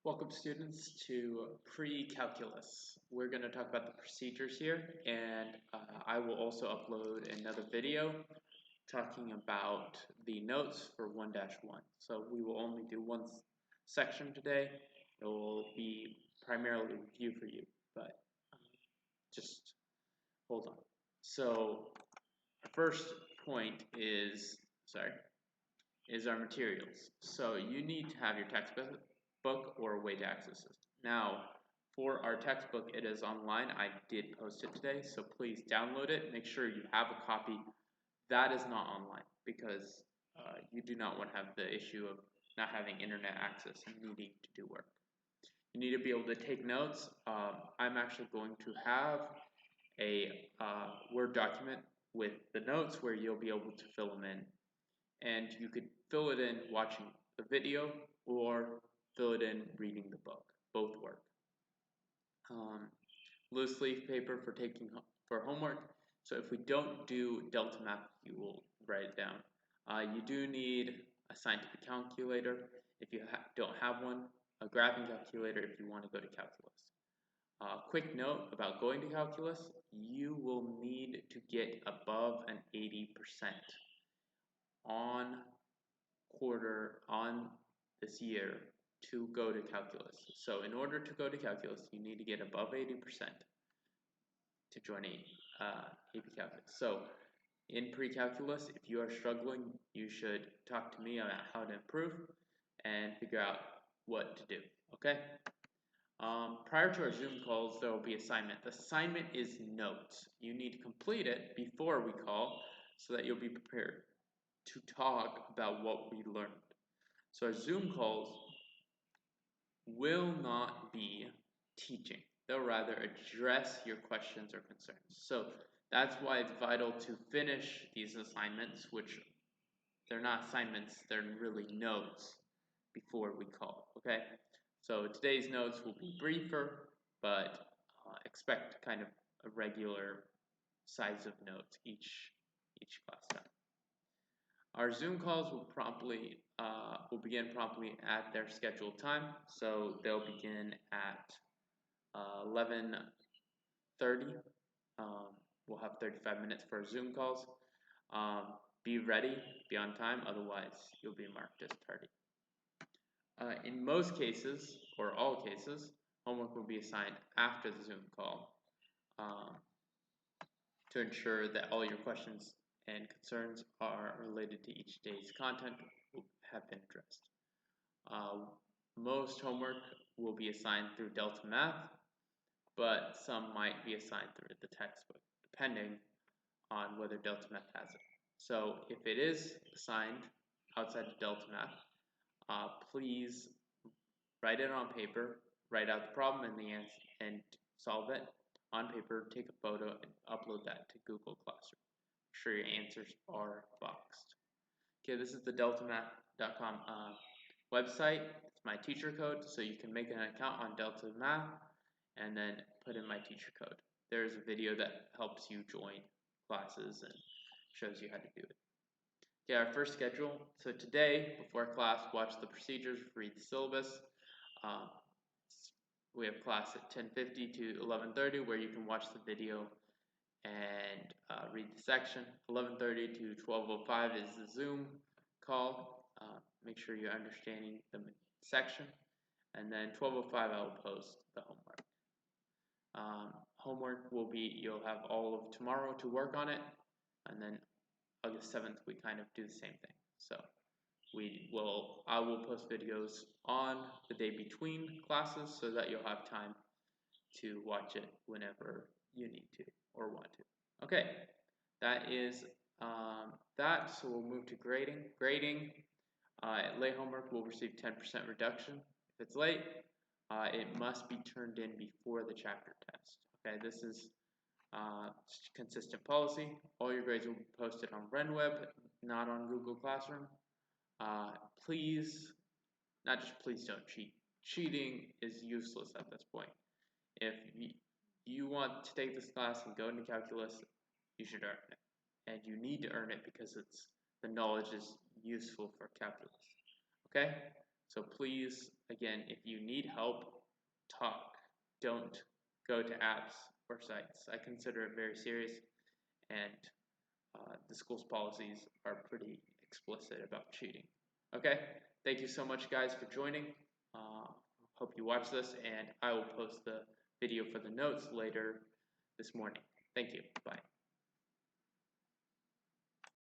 Welcome students to Pre-Calculus. We're going to talk about the procedures here, and I will also upload another video talking about the notes for 1-1. So we will only do one section today. It will be primarily review for you, but just hold on. So the first point is our materials. So you need to have your textbook or a way to access it. Now, for our textbook, it is online. I did post it today, so please download it. Make sure you have a copy. That is not online because you do not want to have the issue of not having internet access and needing to do work. You need to be able to take notes. I'm actually going to have a Word document with the notes where you'll be able to fill them in. And you could fill it in watching the video or fill it in reading the book. Both work. Loose leaf paper for homework. So if we don't do delta math, you will write it down. You do need a scientific calculator if you don't have one, a graphing calculator if you want to go to calculus. Quick note about going to calculus, you will need to get above an 80% on this year to go to calculus. So in order to go to calculus, you need to get above 80% to join AP Calculus. So in pre-calculus, if you are struggling, you should talk to me about how to improve and figure out what to do, okay? Prior to our Zoom calls, there will be assignment. The assignment is notes. You need to complete it before we call so that you'll be prepared to talk about what we learned. So our Zoom calls will not be teaching. They'll rather address your questions or concerns. So that's why it's vital to finish these assignments, which they're not assignments, they're really notes before we call, okay? So today's notes will be briefer, but expect kind of a regular size of notes each class time. Our Zoom calls will begin promptly at their scheduled time, so they'll begin at 11:30. We'll have 35 minutes for our Zoom calls. Be ready, be on time, otherwise you'll be marked as tardy. In most cases, or all cases, homework will be assigned after the Zoom call to ensure that all your questions and concerns are related to each day's content have been addressed. Most homework will be assigned through Delta Math, but some might be assigned through the textbook, depending on whether Delta Math has it. So if it is assigned outside of Delta Math, please write it on paper, write out the problem and the answer, and solve it on paper, take a photo, and upload that to Google Classroom. Make sure your answers are boxed. Okay, this is the deltamath.com website. It's my teacher code, so you can make an account on Delta Math and then put in my teacher code. There's a video that helps you join classes and shows you how to do it. Okay, our first schedule. So today, before class, watch the procedures, read the syllabus. We have class at 10:50 to 11:30 where you can watch the video and read the section. 11:30 to 12:05 is the Zoom call. Make sure you're understanding the section. And then 12:05 I will post the homework. Homework will be, you'll have all of tomorrow to work on it. And then August 7th we kind of do the same thing. So I will post videos on the day between classes so that you'll have time to watch it whenever you need to or want to. Okay, that is that. So we'll move to grading. Late homework will receive 10% reduction. If it's late, it must be turned in before the chapter test. Okay, this is consistent policy. All your grades will be posted on RenWeb, not on Google Classroom. Please don't cheat. Cheating is useless at this point. If you want to take this class and go into calculus, you should earn it. And you need to earn it because the knowledge is useful for calculus. Okay? So please, again, if you need help, talk. Don't go to apps or sites. I consider it very serious, and the school's policies are pretty explicit about cheating. Okay, thank you so much, guys, for joining. Hope you watch this, and I will post the video for the notes later this morning. Thank you. Bye.